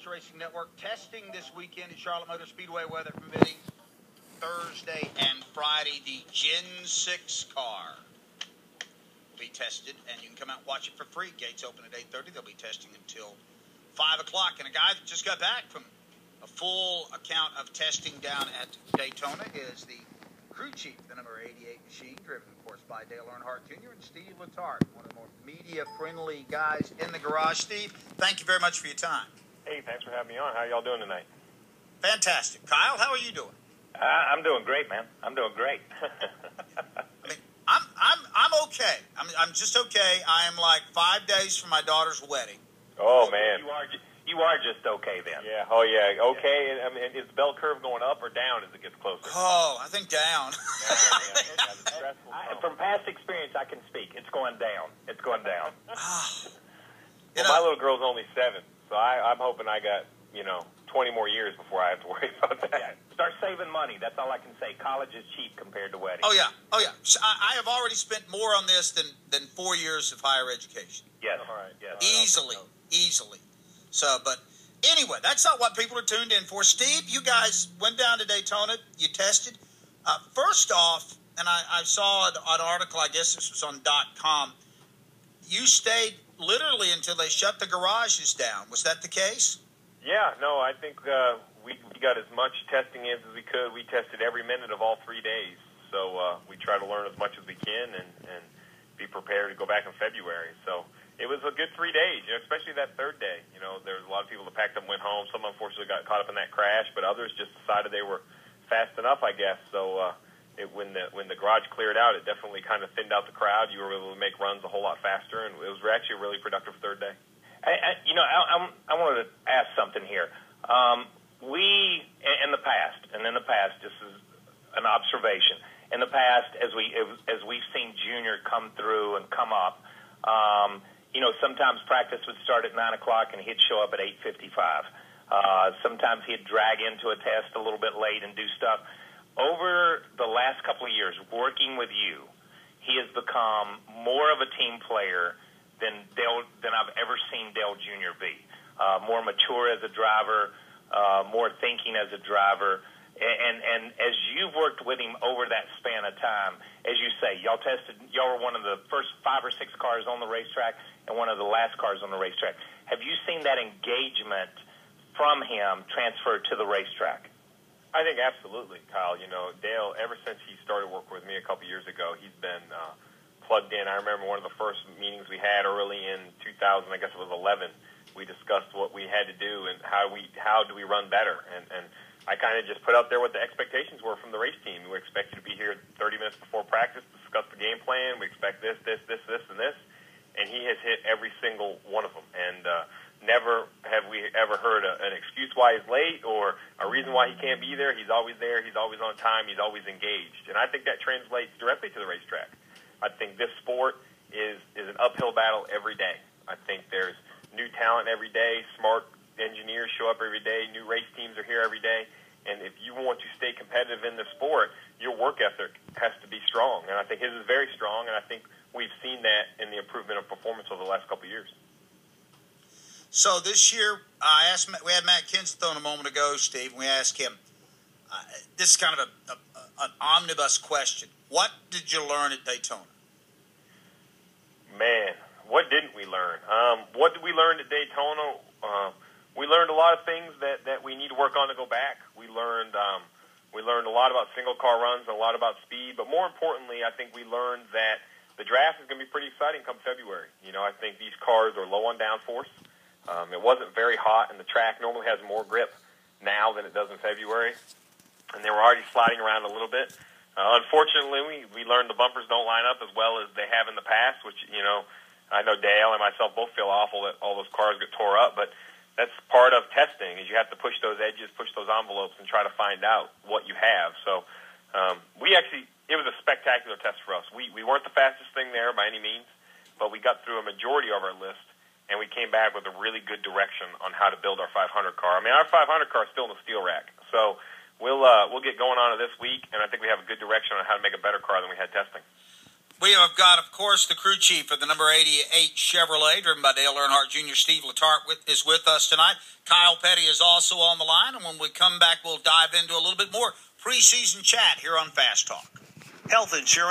Monster Racing Network testing this weekend at Charlotte Motor Speedway, weather permitting, Thursday and Friday. The Gen 6 car will be tested, and you can come out and watch it for free. Gates open at 8:30. They'll be testing until 5 o'clock. And a guy that just got back from a full account of testing down at Daytona is the crew chief, the number 88 machine, driven, of course, by Dale Earnhardt Jr. and Steve Letarte, one of the more media-friendly guys in the garage. Steve, thank you very much for your time. Hey, thanks for having me on. How y'all doing tonight? Fantastic. Kyle, how are you doing? I'm doing great, man. I'm doing great. I mean, I'm okay. I'm just okay. I am like 5 days from my daughter's wedding. Oh, man. You are just okay then. Yeah. Oh, yeah. Okay. I mean, is the bell curve going up or down as it gets closer? Oh, I think down. From past experience, I can speak. It's going down. It's going down. My little girl's only 7, so I'm hoping I got, 20 more years before I have to worry about that. Yeah. Start saving money. That's all I can say. College is cheap compared to weddings. Oh, yeah. So I have already spent more on this than 4 years of higher education. Yes. All right. Yes. Easily. So, but anyway, that's not what people are tuned in for. Steve, you guys went down to Daytona. You tested. First off, and I saw an article, I guess this was on .com, you stayed literally until they shut the garages down. Was that the case? Yeah, no, I think we got as much testing in as we could. We tested every minute of all 3 days. So we try to learn as much as we can and be prepared to go back in February. So it was a good 3 days, especially that third day. There was a lot of people that packed up and went home. Some unfortunately got caught up in that crash, but others just decided they were fast enough, I guess. So when the garage cleared out, it definitely kind of thinned out the crowd. You were able to make runs a whole lot faster, and it was actually a really productive third day. I wanted to ask something here. We, in the past, this is an observation. In the past, as we've seen Junior come through and come up, sometimes practice would start at 9 o'clock and he'd show up at 8:55. Sometimes he'd drag into a test a little bit late and do stuff. Over the last couple of years, working with you, he has become more of a team player than I've ever seen Dale Jr. be. More mature as a driver, more thinking as a driver. And as you've worked with him over that span of time, as you say, y'all were one of the first 5 or 6 cars on the racetrack and one of the last cars on the racetrack. Have you seen that engagement from him transferred to the racetrack? I think absolutely, Kyle. Dale, ever since he started working with me a couple years ago, he's been plugged in. I remember one of the first meetings we had early in 2000, I guess it was 11, we discussed what we had to do and how do we run better. And I kind of just put out there what the expectations were from the race team. We expect you to be here 30 minutes before practice, discuss the game plan. We expect this, and this. And he has hit every single one of them. And never have we ever heard an excuse why he's late or a reason why he can't be there. He's always there. He's always on time. He's always engaged. And I think that translates directly to the racetrack. I think this sport is an uphill battle every day. I think there's new talent every day. Smart engineers show up every day. New race teams are here every day. And if you want to stay competitive in the sport, your work ethic has to be strong. And I think his is very strong, and I think we've seen that in the improvement of performance over the last couple of years. So this year, we had Matt Kenseth on a moment ago, Steve, and we asked him, this is kind of an omnibus question. What did you learn at Daytona? Man, what didn't we learn? What did we learn at Daytona? We learned a lot of things that we need to work on to go back. We learned a lot about single car runs and a lot about speed, but more importantly, I think we learned that the draft is going to be pretty exciting come February. I think these cars are low on downforce. It wasn't very hot, and the track normally has more grip now than it does in February, and they were already sliding around a little bit. Unfortunately, we learned the bumpers don't line up as well as they have in the past, which, I know Dale and myself both feel awful that all those cars get tore up, but that's part of testing, is you have to push those edges, push those envelopes, and try to find out what you have. So it was a spectacular test for us. We weren't the fastest thing there by any means, but we got through a majority of our list, and we came back with a really good direction on how to build our 500 car. I mean, our 500 car is still in the steel rack, so we'll get going on it this week, and I think we have a good direction on how to make a better car than we had testing. We have got, of course, the crew chief of the number 88 Chevrolet, driven by Dale Earnhardt Jr. Steve Letarte is with us tonight. Kyle Petty is also on the line, and when we come back, we'll dive into a little bit more preseason chat here on Fast Talk. Health insurance.